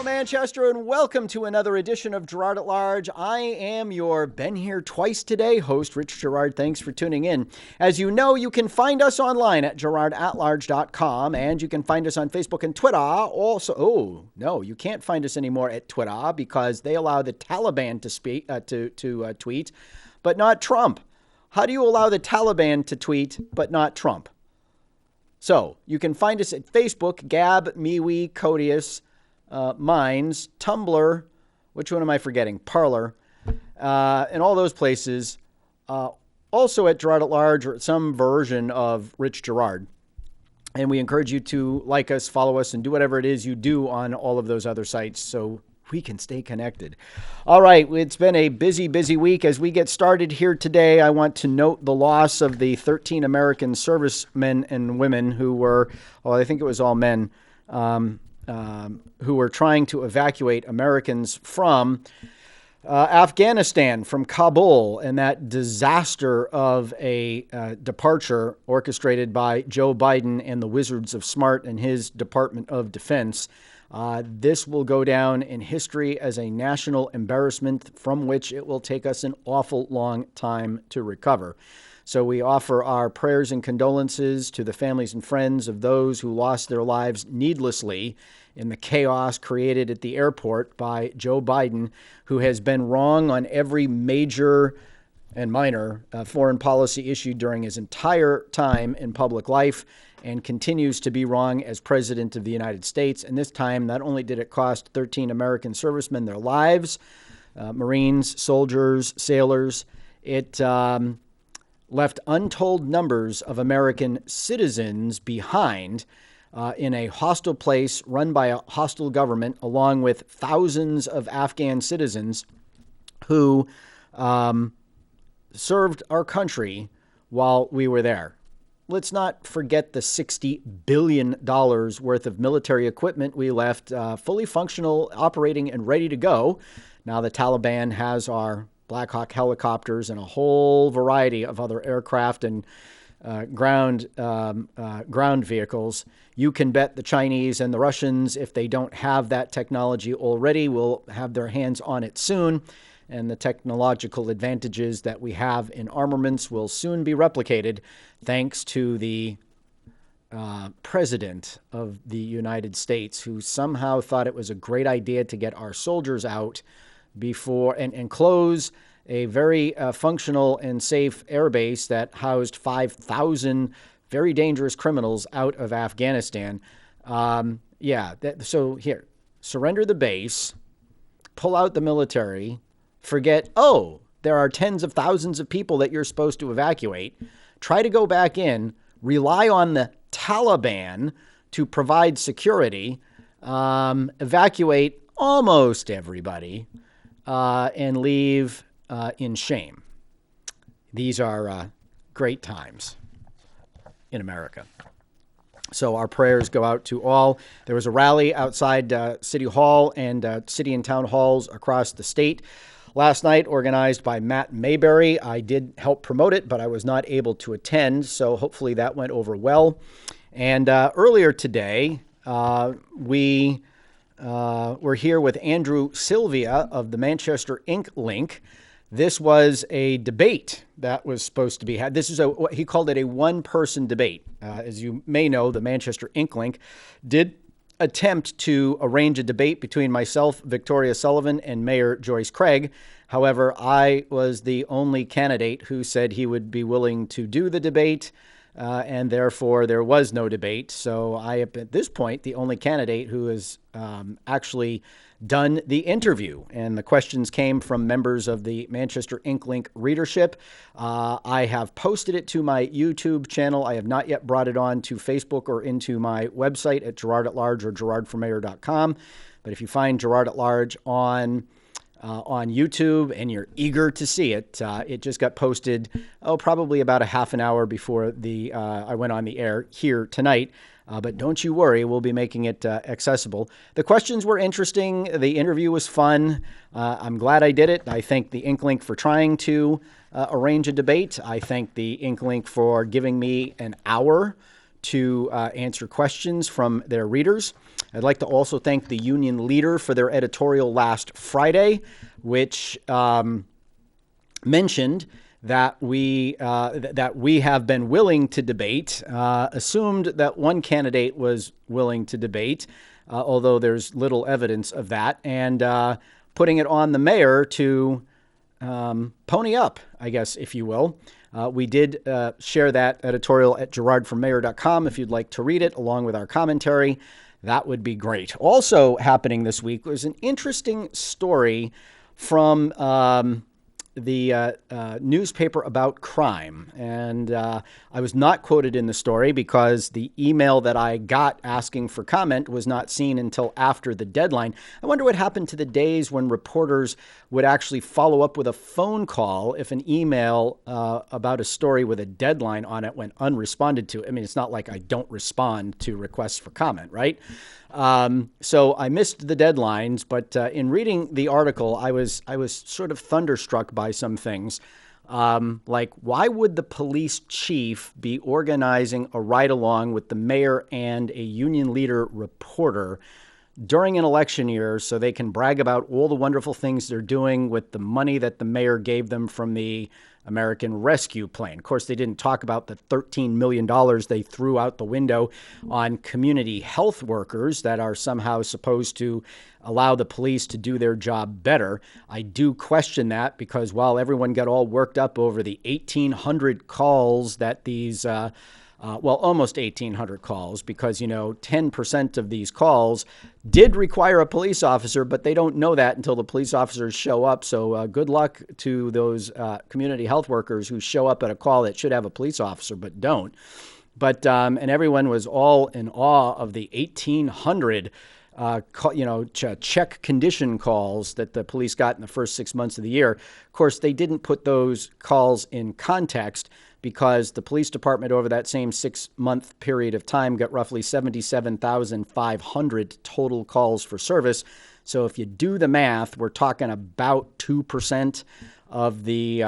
Manchester, and welcome to another edition of Girard at Large. I am your been here twice today host, Rich Girard. Thanks for tuning in. As you know, you can find us online at girardatlarge.com, and you can find us on Facebook and Twitter. Also, no, you can't find us anymore at Twitter because they allow the Taliban to tweet, but not Trump. How do you allow the Taliban to tweet, but not Trump? So you can find us at Facebook, Gab, MeWe, Codius, Minds, Tumblr, which one am I forgetting? Parler, and all those places. Also at Girard at Large or at some version of Rich Girard. And we encourage you to like us, follow us, and do whatever it is you do on all of those other sites so we can stay connected. All right, it's been a busy, busy week. As we get started here today, I want to note the loss of the 13 American servicemen and women who were, well, I think it was all men, who were trying to evacuate Americans from Afghanistan, from Kabul, and that disaster of a departure orchestrated by Joe Biden and the Wizards of Smart and his Department of Defense. This will go down in history as a national embarrassment from which it will take us an awful long time to recover. So we offer our prayers and condolences to the families and friends of those who lost their lives needlessly in the chaos created at the airport by Joe Biden, who has been wrong on every major and minor foreign policy issue during his entire time in public life and continues to be wrong as president of the United States. And this time, not only did it cost 13 American servicemen their lives, Marines, soldiers, sailors, it left untold numbers of American citizens behind in a hostile place run by a hostile government, along with thousands of Afghan citizens who served our country while we were there. Let's not forget the $60 billion worth of military equipment we left fully functional, operating, and ready to go. Now the Taliban has our Black Hawk helicopters and a whole variety of other aircraft and ground vehicles. You can bet the Chinese and the Russians, if they don't have that technology already, will have their hands on it soon. And the technological advantages that we have in armaments will soon be replicated thanks to the president of the United States, who somehow thought it was a great idea to get our soldiers out before and close a very functional and safe airbase that housed 5,000 very dangerous criminals out of Afghanistan. So here, surrender the base, pull out the military, forget, there are tens of thousands of people that you're supposed to evacuate, try to go back in, rely on the Taliban to provide security, evacuate almost everybody, and leave in shame. These are great times in America. So our prayers go out to all. There was a rally outside City Hall and city and town halls across the state last night, organized by Matt Mayberry. I did help promote it, but I was not able to attend, so hopefully that went over well. And earlier today, we we're here with Andrew Sylvia of the Manchester Ink Link. This was a debate that was supposed to be had. This is he called it a one-person debate. As you may know, the Manchester Ink Link did attempt to arrange a debate between myself, Victoria Sullivan, and Mayor Joyce Craig. However, I was the only candidate who said he would be willing to do the debate, and therefore there was no debate. So I am, at this point, the only candidate who has actually done the interview. And the questions came from members of the Manchester Ink Link readership. I have posted it to my YouTube channel. I have not yet brought it on to Facebook or into my website at Girard at Large or girardformayor.com. But if you find Girard at Large on YouTube and you're eager to see it, it just got posted, probably about a half an hour before I went on the air here tonight. But don't you worry, we'll be making it accessible. The questions were interesting. The interview was fun. I'm glad I did it. I thank the Ink Link for trying to arrange a debate. I thank the Ink Link for giving me an hour to answer questions from their readers. I'd like to also thank the Union Leader for their editorial last Friday, which mentioned that we have been willing to debate, assumed that one candidate was willing to debate, although there's little evidence of that, and putting it on the mayor to pony up, I guess, if you will. We did share that editorial at girardformayor.com. If you'd like to read it along with our commentary, that would be great. Also happening this week was an interesting story from the newspaper about crime. And I was not quoted in the story because the email that I got asking for comment was not seen until after the deadline. I wonder what happened to the days when reporters would actually follow up with a phone call if an email about a story with a deadline on it went unresponded to. I mean, it's not like I don't respond to requests for comment, right? So I missed the deadlines, but in reading the article, I was sort of thunderstruck by some things. Like, why would the police chief be organizing a ride-along with the mayor and a union leader reporter during an election year so they can brag about all the wonderful things they're doing with the money that the mayor gave them from the American Rescue Plan? Of course, they didn't talk about the $13 million they threw out the window on community health workers that are somehow supposed to allow the police to do their job better. I do question that because while everyone got all worked up over the 1,800 calls that these almost 1,800 calls, because, 10% of these calls did require a police officer, but they don't know that until the police officers show up. So good luck to those community health workers who show up at a call that should have a police officer but don't. But and everyone was all in awe of the 1,800 check condition calls that the police got in the first 6 months of the year. Of course, they didn't put those calls in context because the police department over that same 6-month period of time got roughly 77,500 total calls for service. So if you do the math, we're talking about 2% of the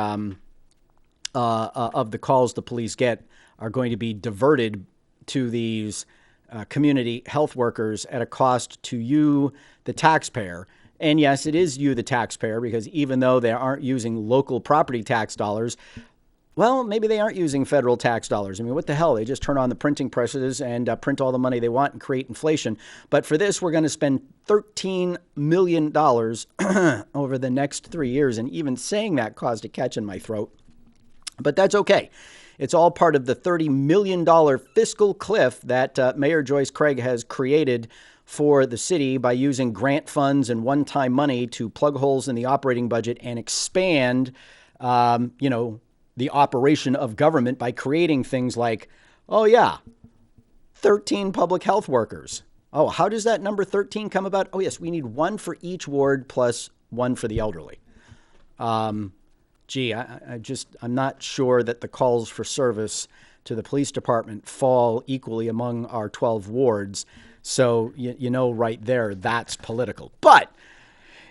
calls the police get are going to be diverted to these community health workers at a cost to you, the taxpayer. And yes, it is you, the taxpayer, because even though they aren't using local property tax dollars, well, maybe they aren't using federal tax dollars. I mean, what the hell? They just turn on the printing presses and print all the money they want and create inflation. But for this, we're going to spend $13 million over the next 3 years. And even saying that caused a catch in my throat. But that's okay. It's all part of the $30 million fiscal cliff that Mayor Joyce Craig has created for the city by using grant funds and one-time money to plug holes in the operating budget and expand, the operation of government by creating things like, 13 public health workers. Oh, how does that number 13 come about? Oh, yes, we need one for each ward plus one for the elderly. I'm not sure that the calls for service to the police department fall equally among our 12 wards. So, right there, that's political. But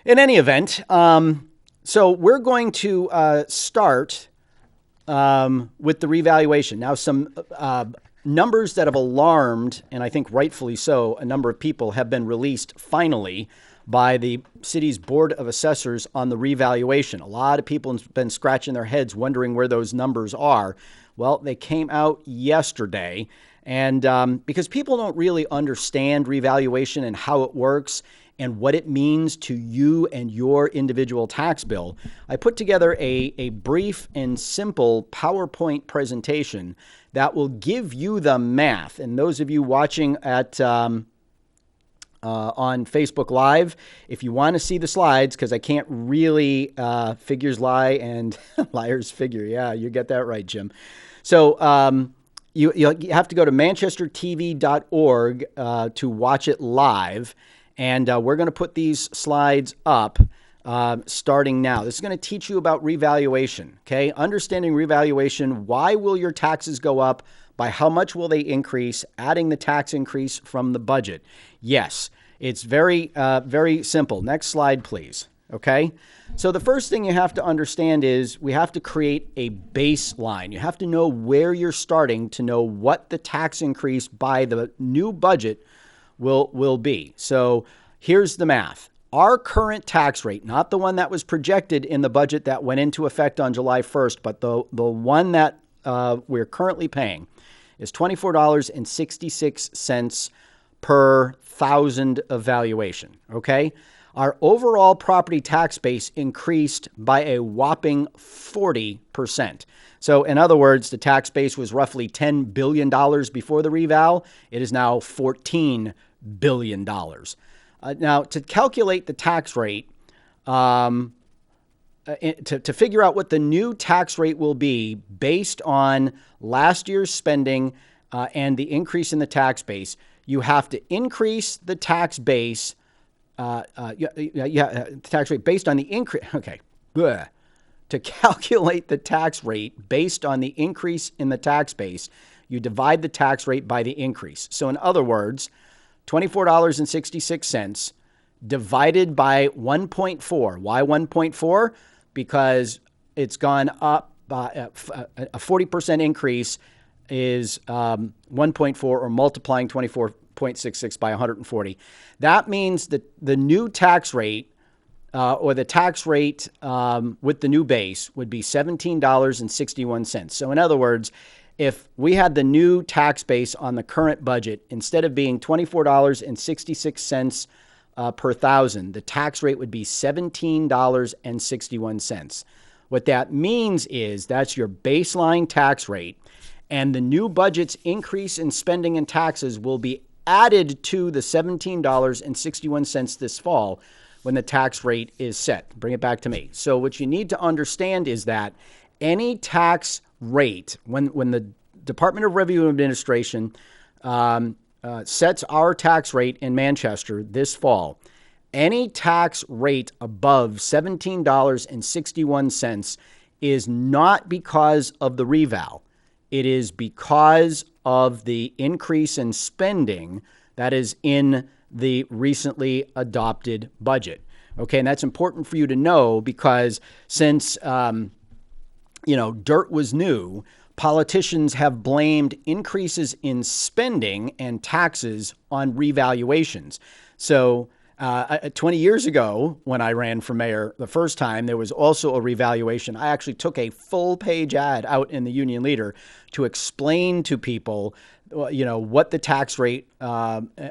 in any event, so we're going to start with the revaluation. Now, some numbers that have alarmed, and I think rightfully so, a number of people have been released finally by the city's Board of Assessors on the revaluation. A lot of people have been scratching their heads wondering where those numbers are. Well, they came out yesterday, and because people don't really understand revaluation and how it works and what it means to you and your individual tax bill, I put together a brief and simple PowerPoint presentation that will give you the math. And those of you watching at on Facebook Live, if you want to see the slides, because I can't really figures lie and liars figure. Yeah, you get that right, Jim. So you have to go to manchestertv.org to watch it live. And we're going to put these slides up starting now. This is going to teach you about revaluation, okay? Understanding revaluation. Why will your taxes go up? By how much will they increase? Adding the tax increase from the budget. Yes, it's very, very simple. Next slide, please. Okay. So the first thing you have to understand is we have to create a baseline. You have to know where you're starting to know what the tax increase by the new budget will be. So here's the math. Our current tax rate, not the one that was projected in the budget that went into effect on July 1st, but the one that we're currently paying is $24.66 per thousand of valuation. Okay. Our overall property tax base increased by a whopping 40%. So in other words, the tax base was roughly $10 billion before the reval. It is now $14 billion. Now, to calculate the tax rate, to figure out what the new tax rate will be based on last year's spending and the increase in the tax base, you have to increase the tax base tax rate based on the increase. Okay. Blech. To calculate the tax rate based on the increase in the tax base, you divide the tax rate by the increase. So in other words, $24.66 divided by 1.4. Why 1.4? Because it's gone up by a 40% increase is 1.4, or multiplying 24.66 by 140. That means that the new tax rate or the tax rate with the new base would be $17.61. So in other words, if we had the new tax base on the current budget, instead of being $24.66 per thousand, the tax rate would be $17.61. What that means is that's your baseline tax rate, and the new budget's increase in spending and taxes will be added to the $17.61 this fall when the tax rate is set. Bring it back to me. So what you need to understand is that any tax rate, when the Department of Revenue Administration sets our tax rate in Manchester this fall, any tax rate above $17.61 is not because of the reval. It is because of the increase in spending that is in the recently adopted budget. Okay, and that's important for you to know because since, dirt was new, politicians have blamed increases in spending and taxes on revaluations. So 20 years ago, when I ran for mayor the first time, there was also a revaluation. I actually took a full-page ad out in the Union Leader to explain to people, what the tax rate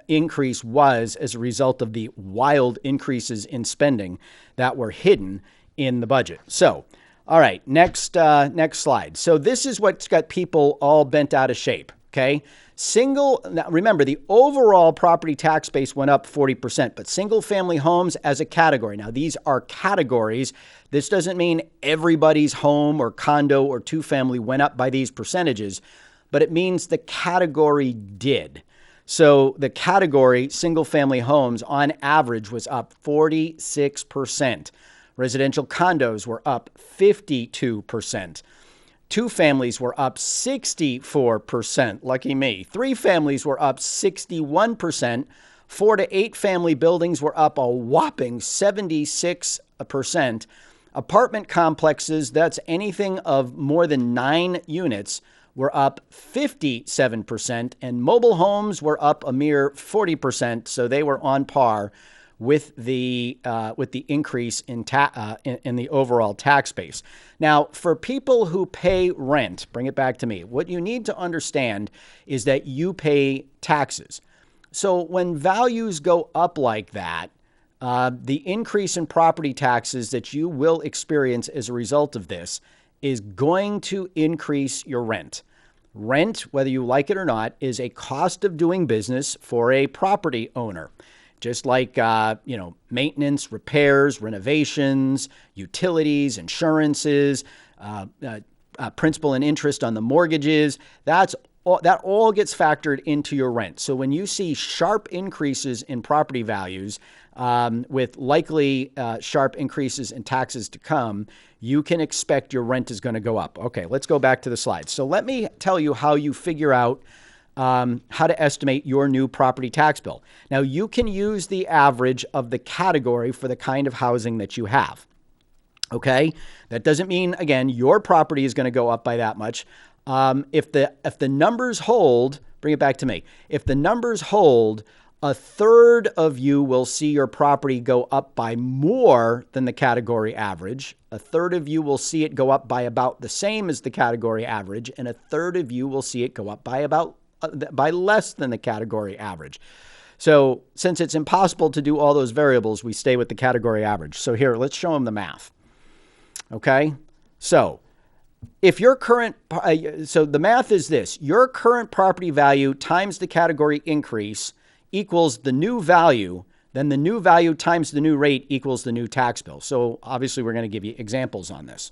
increase was as a result of the wild increases in spending that were hidden in the budget. So, all right, next slide. So this is what's got people all bent out of shape. Okay. Now remember, the overall property tax base went up 40%, but single family homes as a category. Now, these are categories. This doesn't mean everybody's home or condo or two family went up by these percentages, but it means the category did. So the category single family homes on average was up 46%. Residential condos were up 52%. Two families were up 64%. Lucky me. Three families were up 61%. 4 to 8 family buildings were up a whopping 76%. Apartment complexes, that's anything of more than 9 units, were up 57%. And mobile homes were up a mere 40%. So they were on par with the increase in the overall tax base. Now, for people who pay rent, bring it back to me. What you need to understand is that you pay taxes. So when values go up like that, the increase in property taxes that you will experience as a result of this is going to increase your rent. Rent, whether you like it or not, is a cost of doing business for a property owner. Just like, maintenance, repairs, renovations, utilities, insurances, principal and interest on the mortgages, that all gets factored into your rent. So when you see sharp increases in property values with likely sharp increases in taxes to come, you can expect your rent is going to go up. Okay, let's go back to the slides. So let me tell you how you figure out how to estimate your new property tax bill. Now, you can use the average of the category for the kind of housing that you have. Okay, that doesn't mean, again, your property is going to go up by that much. If the numbers hold, bring it back to me. If the numbers hold, a third of you will see your property go up by more than the category average. A third of you will see it go up by about the same as the category average, and a third of you will see it go up by less than the category average. So since it's impossible to do all those variables, we stay with the category average. So here, let's show them the math. Okay, so if your current, so the math is this: your current property value times the category increase equals the new value, then the new value times the new rate equals the new tax bill. So obviously we're going to give you examples on this.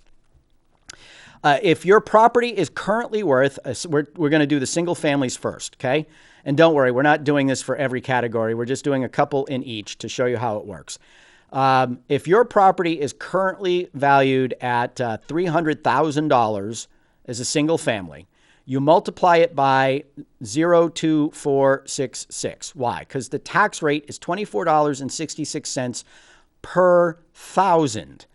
If your property is currently worth, we're going to do the single families first, okay? And don't worry, we're not doing this for every category. We're just doing a couple in each to show you how it works. If your property is currently valued at $300,000 as a single family, you multiply it by 0.2466. Why? Because the tax rate is $24.66 per thousand.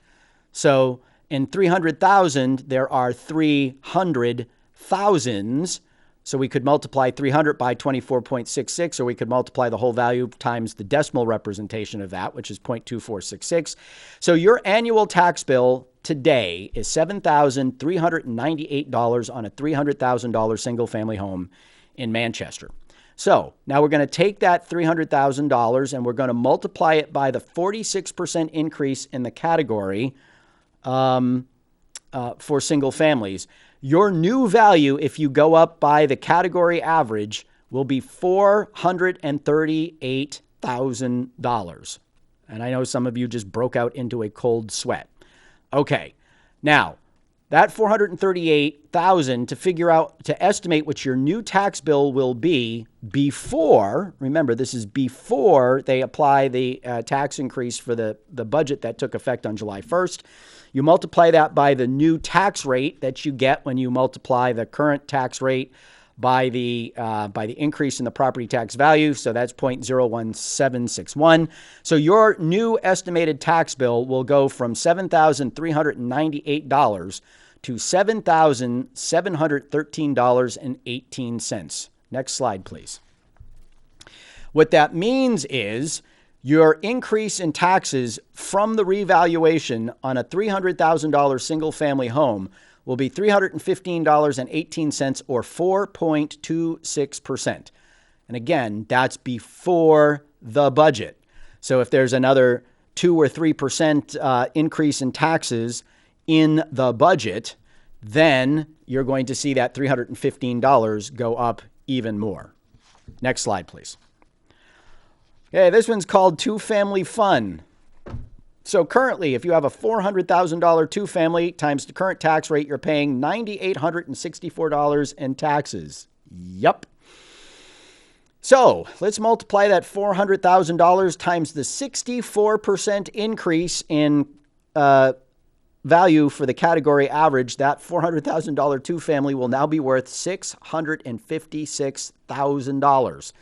So in 300,000, there are 300 thousands. So we could multiply 300 by 24.66, or we could multiply the whole value times the decimal representation of that, which is 0.2466. So your annual tax bill today is $7,398 on a $300,000 single family home in Manchester. So now we're going to take that $300,000 and we're going to multiply it by the 46% increase in the category for single families. Your new value, if you go up by the category average, will be $438,000. And I know some of you just broke out into a cold sweat. Okay, now that $438,000 to figure out, to estimate what your new tax bill will be before, remember this is before they apply the tax increase for the budget that took effect on July 1st. You multiply that by the new tax rate that you get when you multiply the current tax rate by the increase in the property tax value. So that's 0.01761. So your new estimated tax bill will go from $7,398 to $7,713.18. Next slide, please. What that means is your increase in taxes from the revaluation on a $300,000 single family home will be $315.18 or 4.26%. And again, that's before the budget. So if there's another 2 or 3% increase in taxes in the budget, then you're going to see that $315 go up even more. Next slide, please. Okay, this one's called two-family fun. So currently, if you have a $400,000 two-family times the current tax rate, you're paying $9,864 in taxes. Yup. So let's multiply that $400,000 times the 64% increase in value for the category average. That $400,000 two-family will now be worth $656,000.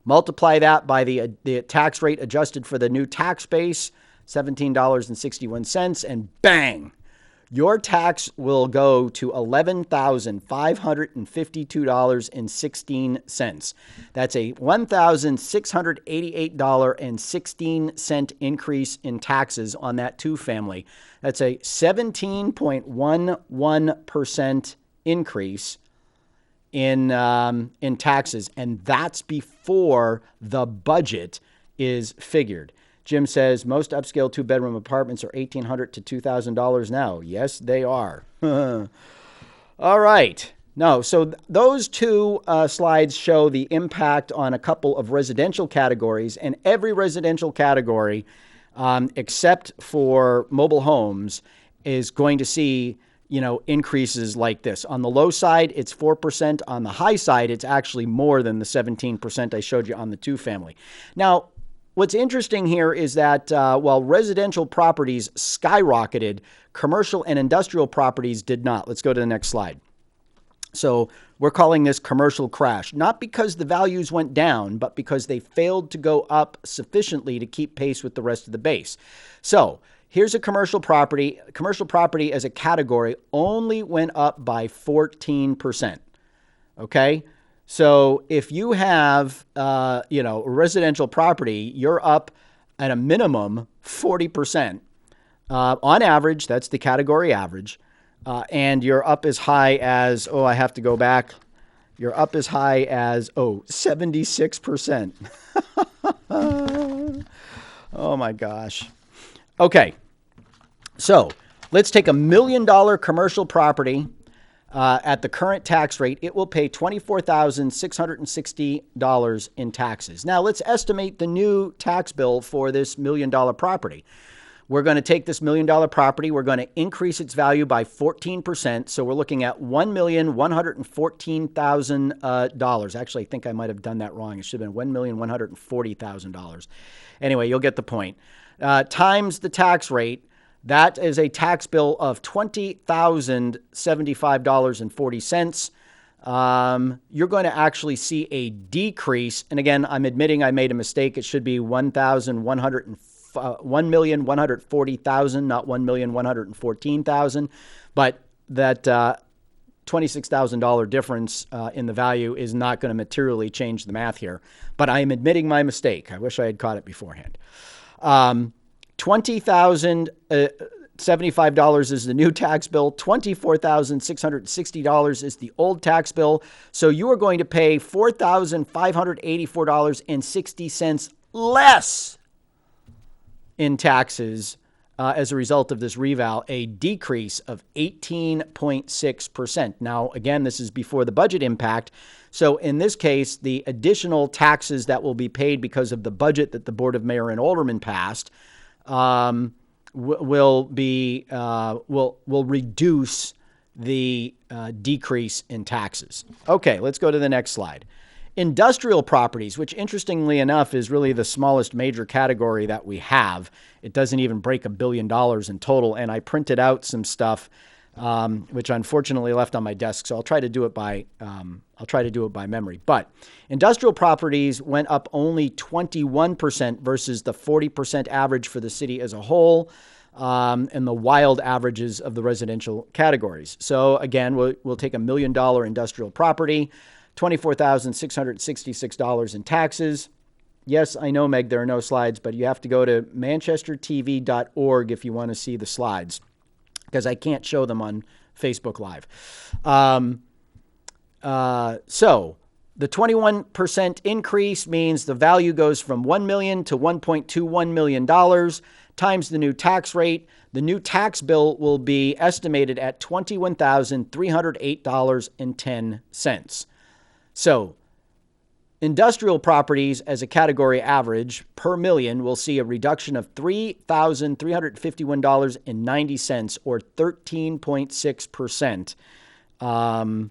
Multiply that by the tax rate adjusted for the new tax base, $17.61, and bang, your tax will go to $11,552.16. That's a $1,688.16 increase in taxes on that two-family. That's a 17.11% increase in taxes, and that's before the budget is figured. Jim says most upscale two-bedroom apartments are $1,800 to $2,000 now. Yes, they are. All right. No, so those two slides show the impact on a couple of residential categories, and every residential category, except for mobile homes, is going to see increases like this. On the low side, it's 4%. On the high side, it's actually more than the 17% I showed you on the two-family. Now, what's interesting here is that while residential properties skyrocketed, commercial and industrial properties did not. Let's go to the next slide. So We're calling this commercial crash, not because the values went down, but because they failed to go up sufficiently to keep pace with the rest of the base. So here's a commercial property. Commercial property as a category only went up by 14%. Okay. So if you have, a residential property, you're up at a minimum 40%. On average, that's the category average. And you're up as high as, I have to go back. You're up as high as, 76%. Oh my gosh. Okay. So let's take $1 million commercial property. At the current tax rate, it will pay $24,660 in taxes. Now, let's estimate the new tax bill for this $1 million property. We're going to take this $1 million property. We're going to increase its value by 14%. So we're looking at $1,114,000. Actually, I think I might have done that wrong. It should have been $1,140,000. Anyway, you'll get the point. Times the tax rate. That is a tax bill of $20,075.40. You're going to actually see a decrease. And again, I'm admitting I made a mistake. It should be $1,140,000, not $1,114,000. But that $26,000 difference in the value is not going to materially change the math here. But I am admitting my mistake. I wish I had caught it beforehand. $20,075 is the new tax bill. $24,660 is the old tax bill. So you are going to pay $4,584.60 less in taxes as a result of this reval, a decrease of 18.6%. Now, again, this is before the budget impact. So in this case, the additional taxes that will be paid because of the budget that the Board of Mayor and Aldermen passed will reduce the decrease in taxes. Okay, let's go to the next slide. Industrial properties, which interestingly enough is really the smallest major category that we have. It doesn't even break $1 billion in total. And I printed out some stuff, which unfortunately left on my desk. So I'll try to do it by memory. But industrial properties went up only 21% versus the 40% average for the city as a whole, and the wild averages of the residential categories. So again, we'll take $1 million industrial property, $24,666 in taxes. Yes, I know, Meg, there are no slides, but you have to go to manchestertv.org if you want to see the slides, because I can't show them on Facebook Live. So the 21% increase means the value goes from $1 million to $1.21 million times the new tax rate. The new tax bill will be estimated at $21,308.10. So industrial properties as a category average per million will see a reduction of $3,351.90 or 13.6%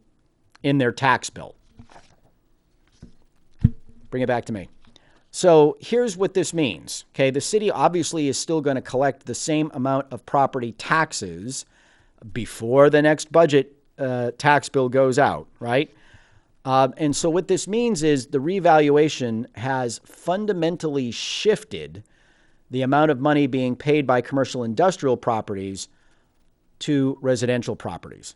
in their tax bill. Bring it back to me. So here's what this means. Okay, the city obviously is still going to collect the same amount of property taxes before the next budget tax bill goes out, right? And so what this means is the revaluation has fundamentally shifted the amount of money being paid by commercial industrial properties to residential properties.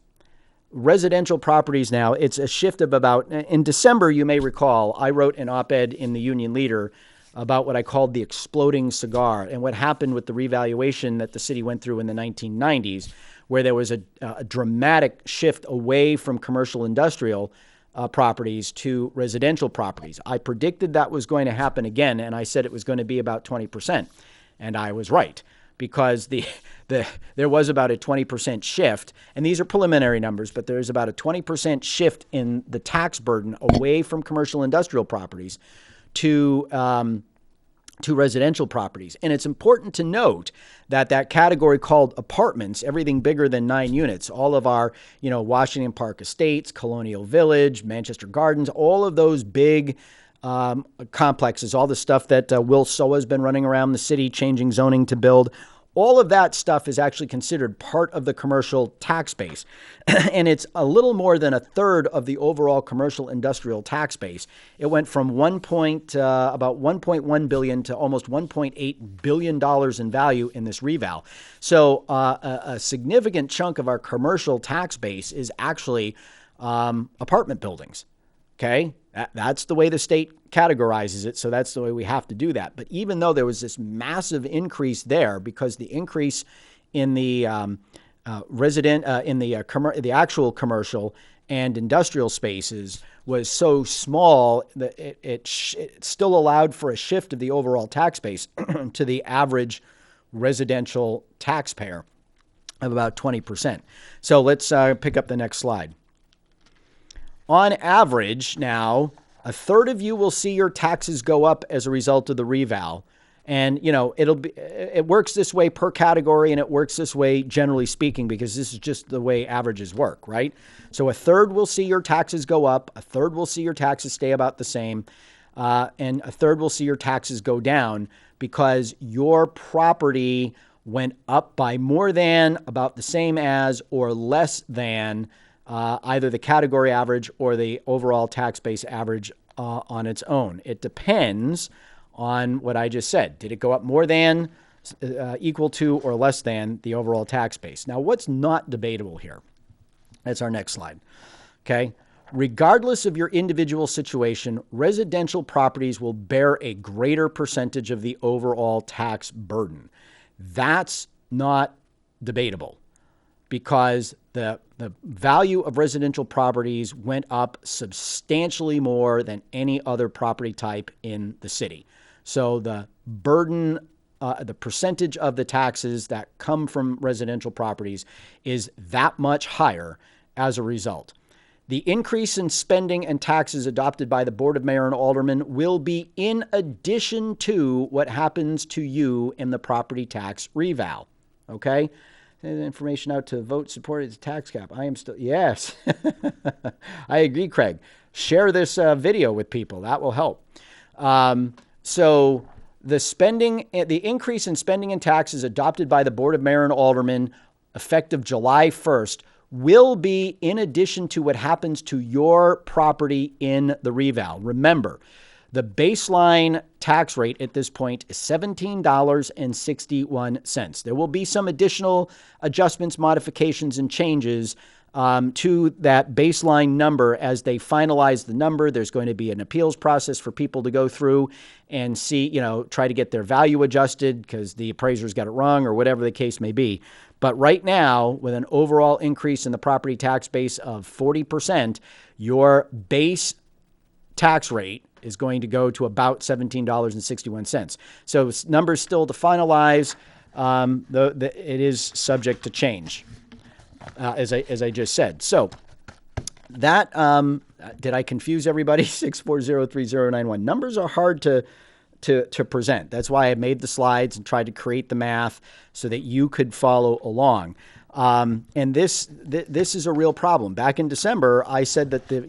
Residential properties now, it's a shift of about, in December, you may recall, I wrote an op-ed in the Union Leader about what I called the exploding cigar and what happened with the revaluation that the city went through in the 1990s, where there was a dramatic shift away from commercial industrial properties to residential properties. I predicted that was going to happen again, and I said it was going to be about 20%. And I was right, because there was about a 20% shift, and these are preliminary numbers, but there's about a 20% shift in the tax burden away from commercial industrial properties to residential properties. And it's important to note that that category called apartments, everything bigger than 9 units, all of our, Washington Park Estates, Colonial Village, Manchester Gardens, all of those big complexes, all the stuff that Will Soa has been running around the city, changing zoning to build, all of that stuff is actually considered part of the commercial tax base. And it's a little more than a third of the overall commercial industrial tax base. It went from about 1.1 billion to almost 1.8 billion dollars in value in this reval. So a significant chunk of our commercial tax base is actually apartment buildings. Okay, that's the way the state categorizes it. So that's the way we have to do that. But even though there was this massive increase there, because the increase in the the actual commercial and industrial spaces was so small that it still allowed for a shift of the overall tax base to the average residential taxpayer of about 20%. So let's pick up the next slide. On average, now, a third of you will see your taxes go up as a result of the reval. And, it works this way per category, and it works this way generally speaking, because this is just the way averages work, right? So a third will see your taxes go up, a third will see your taxes stay about the same, and a third will see your taxes go down because your property went up by more than, about the same as, or less than either the category average or the overall tax base average on its own. It depends on what I just said. Did it go up more than, equal to, or less than the overall tax base? Now, what's not debatable here? That's our next slide. Okay. Regardless of your individual situation, residential properties will bear a greater percentage of the overall tax burden. That's not debatable, because the value of residential properties went up substantially more than any other property type in the city. So the burden, the percentage of the taxes that come from residential properties is that much higher as a result. The increase in spending and taxes adopted by the Board of Mayor and Aldermen will be in addition to what happens to you in the property tax reval. Okay? Information out to vote supported the tax cap. I am still, yes. I agree, Craig. Share this video with people. That will help. So the increase in spending and taxes adopted by the Board of Mayor and Aldermen effective July 1st will be in addition to what happens to your property in the reval. Remember, the baseline tax rate at this point is $17.61. There will be some additional adjustments, modifications, and changes to that baseline number as they finalize the number. There's going to be an appeals process for people to go through and see, try to get their value adjusted because the appraisers got it wrong or whatever the case may be. But right now, with an overall increase in the property tax base of 40%, your base tax rate is going to go to about $17.61. So numbers still to finalize. It is subject to change, as I just said. So that, did I confuse everybody? 6403091. Numbers are hard to present. That's why I made the slides and tried to create the math so that you could follow along. And this is a real problem. Back in December, I said that the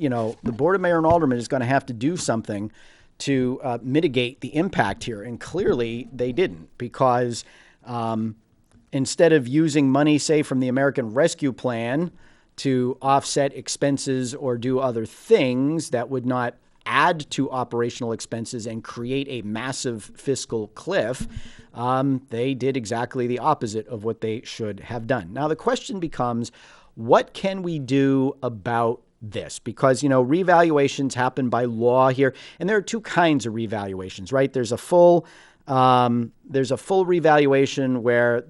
Board of Mayor and Aldermen is going to have to do something to mitigate the impact here. And clearly they didn't, because instead of using money, say, from the American Rescue Plan to offset expenses or do other things that would not add to operational expenses and create a massive fiscal cliff, they did exactly the opposite of what they should have done. Now, the question becomes, what can we do about this? Because, revaluations happen by law here, and there are two kinds of revaluations, right? There's a full revaluation where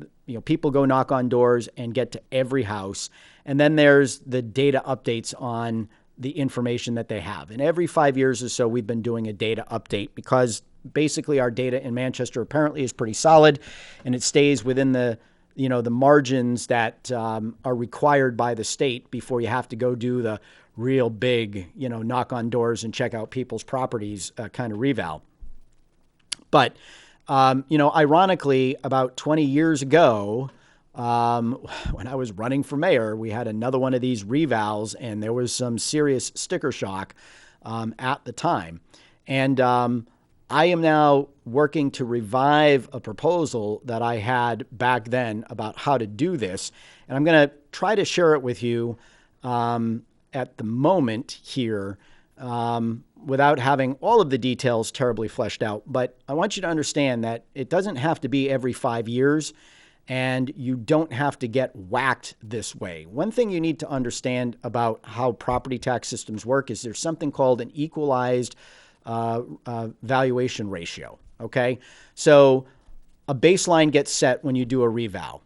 people go knock on doors and get to every house, and then there's the data updates on the information that they have. And every 5 years or so, we've been doing a data update because basically our data in Manchester apparently is pretty solid, and it stays within the margins that are required by the state before you have to go do the real big, knock on doors and check out people's properties kind of reval. But, ironically, about 20 years ago, when I was running for mayor, we had another one of these revals, and there was some serious sticker shock at the time. And I am now working to revive a proposal that I had back then about how to do this. And I'm going to try to share it with you at the moment here without having all of the details terribly fleshed out. But I want you to understand that it doesn't have to be every 5 years, and you don't have to get whacked this way. One thing you need to understand about how property tax systems work is there's something called an equalized valuation ratio. Okay. So a baseline gets set when you do a reval.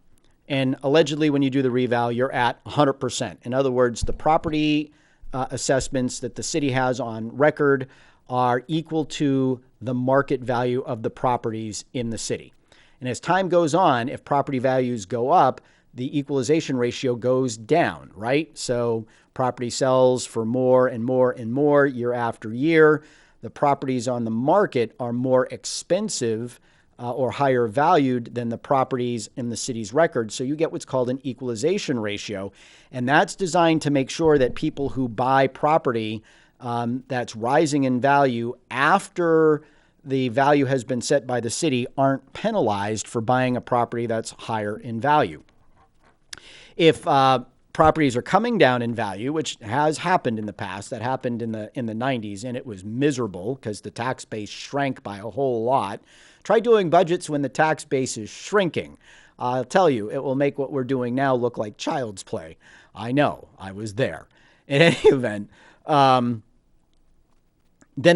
And allegedly, when you do the reval, you're at 100%. In other words, the property assessments that the city has on record are equal to the market value of the properties in the city. And as time goes on, if property values go up, the equalization ratio goes down, right? So property sells for more and more and more year after year. The properties on the market are more expensive or higher valued than the properties in the city's record. So you get what's called an equalization ratio. And that's designed to make sure that people who buy property that's rising in value after the value has been set by the city aren't penalized for buying a property that's higher in value. If properties are coming down in value, which has happened in the past, that happened in the 90s, and it was miserable because the tax base shrank by a whole lot. Try doing budgets when the tax base is shrinking. I'll tell you, it will make what we're doing now look like child's play. I know, I was there. In any event, then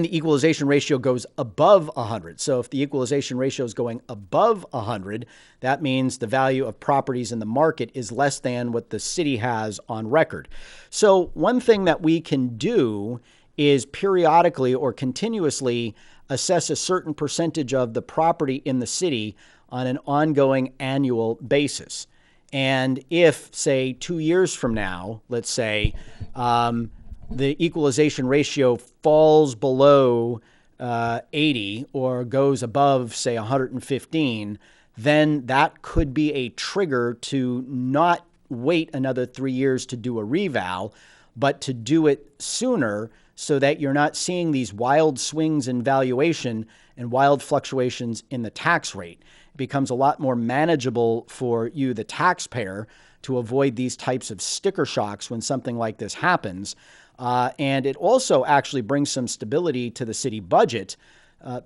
the equalization ratio goes above 100. So if the equalization ratio is going above 100, that means the value of properties in the market is less than what the city has on record. So one thing that we can do is periodically or continuously assess a certain percentage of the property in the city on an ongoing annual basis. And if, say, 2 years from now, let's say, the equalization ratio falls below 80 or goes above, say, 115, then that could be a trigger to not wait another 3 years to do a reval, but to do it sooner so that you're not seeing these wild swings in valuation and wild fluctuations in the tax rate. It becomes a lot more manageable for you, the taxpayer, to avoid these types of sticker shocks when something like this happens. And it also actually brings some stability to the city budget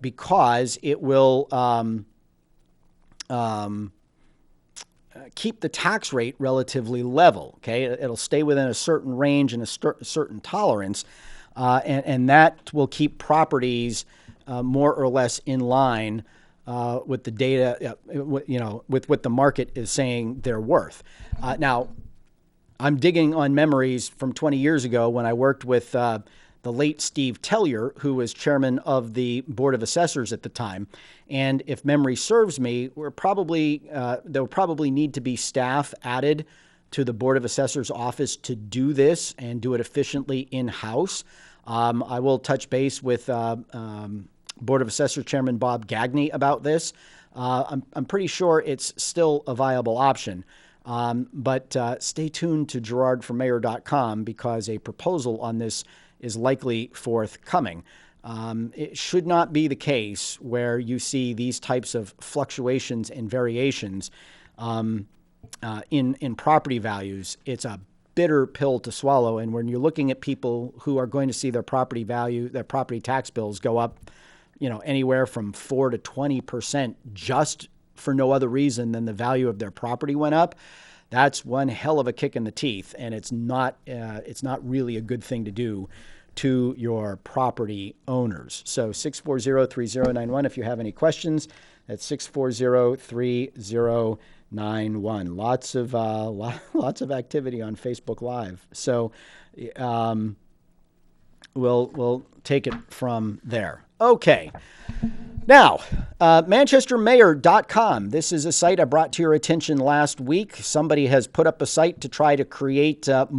because it will keep the tax rate relatively level. Okay, it'll stay within a certain range and a certain tolerance, and that will keep properties more or less in line with the data, with what the market is saying they're worth. Now, I'm digging on memories from 20 years ago when I worked with the late Steve Tellier, who was chairman of the Board of Assessors at the time. And if memory serves me, there will probably need to be staff added to the Board of Assessors office to do this and do it efficiently in-house. I will touch base with Board of Assessors Chairman Bob Gagney about this. I'm pretty sure it's still a viable option. But stay tuned to GirardForMayor.com because a proposal on this is likely forthcoming. It should not be the case where you see these types of fluctuations and variations in property values. It's a bitter pill to swallow. And when you're looking at people who are going to see their property value, their property tax bills go up, anywhere from 4 to 20% just for no other reason than the value of their property went up, that's one hell of a kick in the teeth, and it's not really a good thing to do to your property owners. So 640-3091 if you have any questions. That's 640-3091. Lots of activity on Facebook Live. So we'll take it from there. Okay. Now, ManchesterMayor.com. This is a site I brought to your attention last week. Somebody has put up a site to try to create